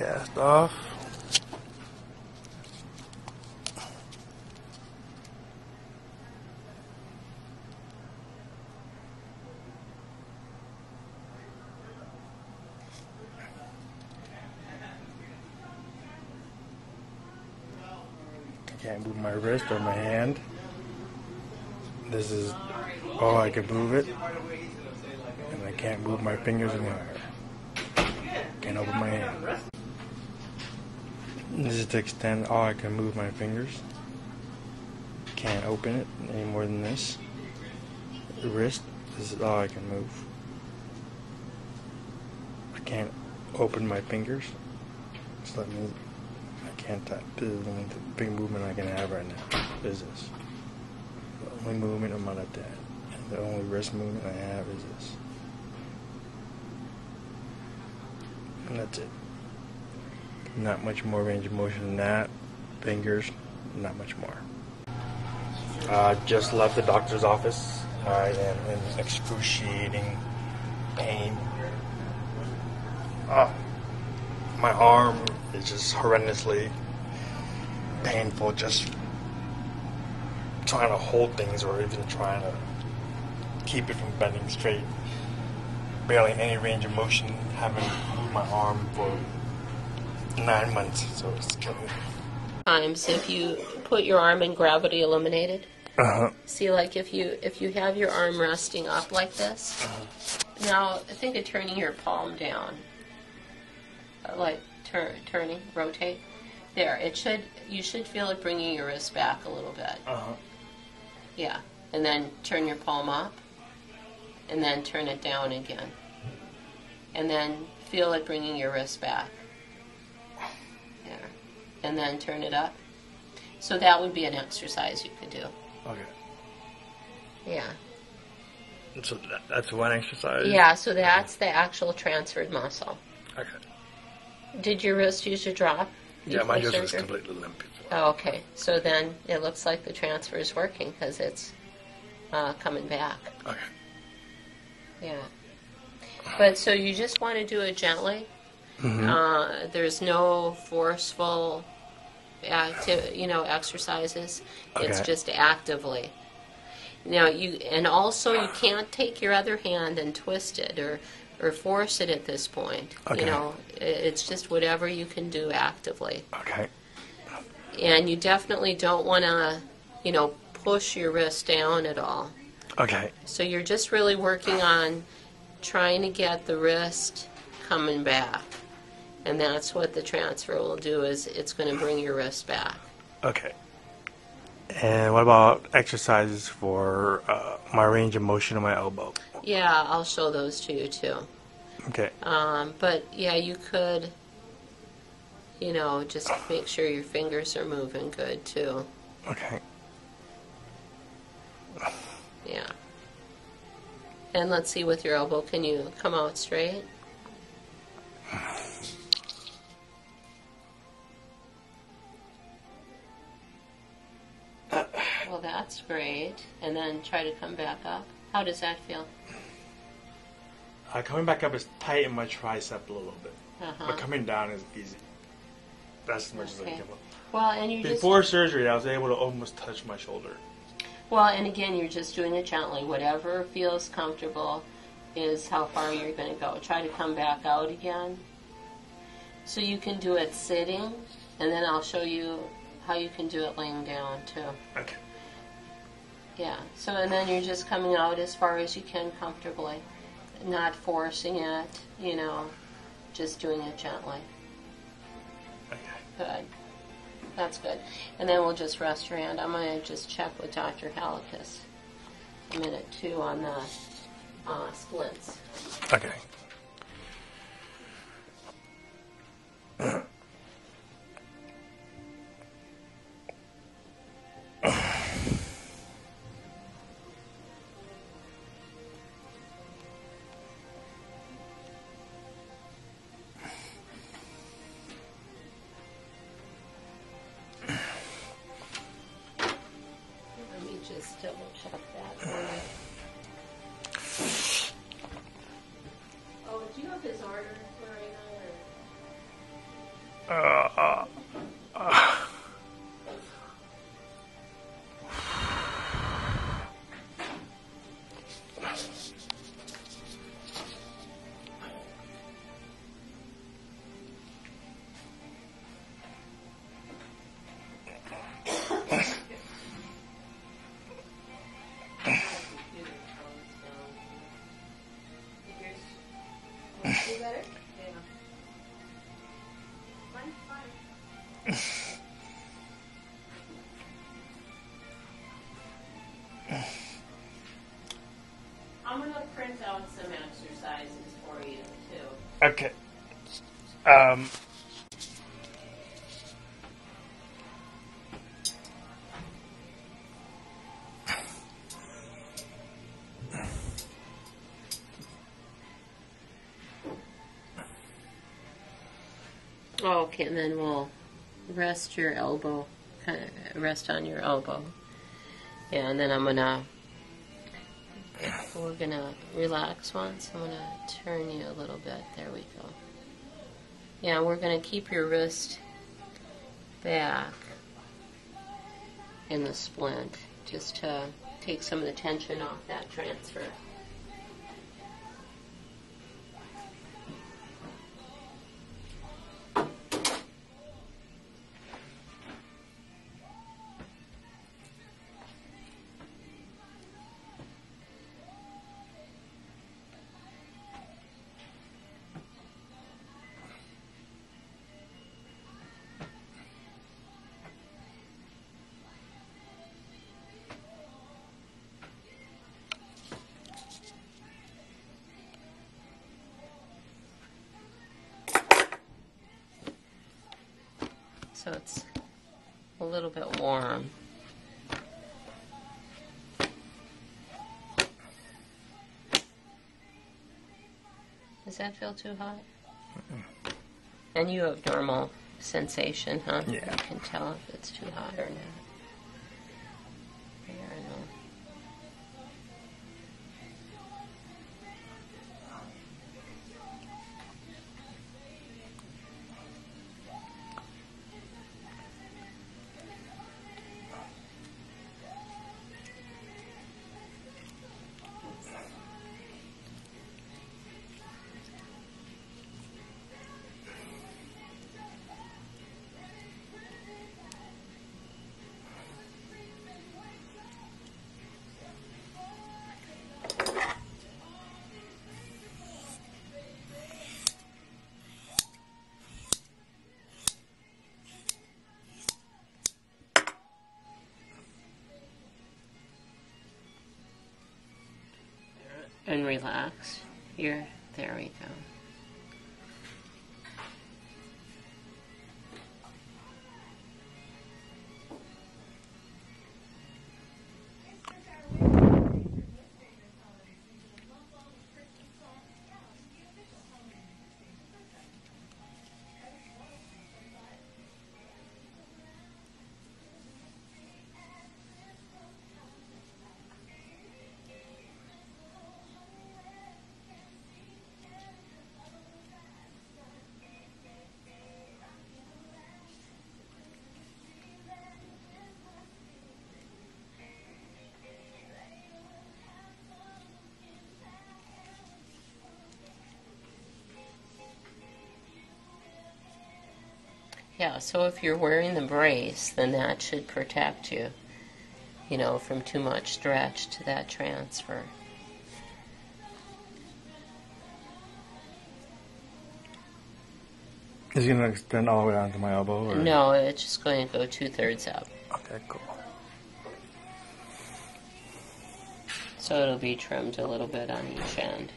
cast off. I can't move my wrist or my hand. This is all I can move it. And I can't move my fingers anymore. Can't open my hand. This is to extend all I can move my fingers. Can't open it any more than this. The wrist, this is all I can move. I can't open my fingers. Just let me, I can't tap. This is the only big movement I can have right now. Is this. The only movement I'm not that. And the only wrist movement I have is this. And that's it. Not much more range of motion than that. Fingers, not much more. Just left the doctor's office. I am in excruciating pain. My arm is just horrendously painful, just trying to hold things or even trying to keep it from bending straight. Barely any range of motion, haven't moved my arm for 9 months, so it's killing me. Times if you put your arm in gravity eliminated, see, like if you have your arm resting up like this, now think of turning your palm down, like turning, rotate. There, you should feel it bringing your wrist back a little bit. Yeah, and then turn your palm up, and then turn it down again, and then feel it bringing your wrist back. There, and then turn it up. So that would be an exercise you could do. Okay. Yeah. So that's one exercise? Yeah, so that's the actual transferred muscle. Okay. Did your wrist usually drop? Yeah, my wrist was completely limp before. Oh, okay. So then it looks like the transfer is working because it's coming back. Okay. Yeah. But so you just want to do it gently. There's no forceful exercises. Okay. It's just actively. Now you can't take your other hand and twist it or force it at this point. Okay. It's just whatever you can do actively. Okay. And you definitely don't want to, push your wrist down at all. Okay. So you're just really working on trying to get the wrist coming back. And that's what the transfer will do, is it's going to bring your wrist back. Okay. And what about exercises for my range of motion of my elbow? Yeah, I'll show those to you too. Okay. But yeah, you could, just make sure your fingers are moving good too. Okay. Yeah. And let's see, with your elbow, can you come out straight? Well, that's great. And then try to come back up. How does that feel? Coming back up is tight in my tricep a little bit. But coming down is easy. That's as much as I can do. Well, and before surgery, I was able to almost touch my shoulder. Well, and again, you're just doing it gently. Whatever feels comfortable is how far you're going to go. Try to come back out again. So you can do it sitting, and then I'll show you how you can do it laying down too. Okay. Yeah. So, and then you're just coming out as far as you can comfortably, not forcing it, just doing it gently. Okay. Good. That's good. And then we'll just rest your hand. I'm going to just check with Dr. Halakis a minute too on the splints. Okay. Just double check that for you. Oh, do you have his order for right now? uh, uh. I'm going to print out some exercises for you, too. Okay. Okay, and then we'll rest your elbow, kind of rest on your elbow. Yeah, and then we're gonna relax once. I'm gonna turn you a little bit. There we go. Yeah, we're gonna keep your wrist back in the splint just to take some of the tension off that transfer. So it's a little bit warm. Does that feel too hot? Mm-mm. And you have normal sensation, huh? Yeah. You can tell if it's too hot or not. There, I know. And relax. There we go. Yeah, so if you're wearing the brace, then that should protect you, from too much stretch to that transfer. Is it going to extend all the way down to my elbow? Or? No, it's just going to go 2/3 up. Okay, cool. So it'll be trimmed a little bit on each end.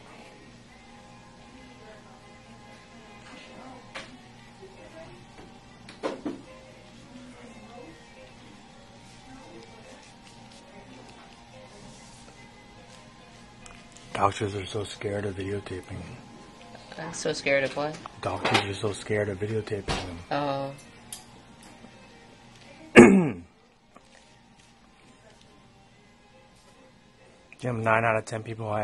Doctors are so scared of videotaping. I'm so scared of what? Doctors are so scared of videotaping them. Oh. Jim, 9 out of 10 people I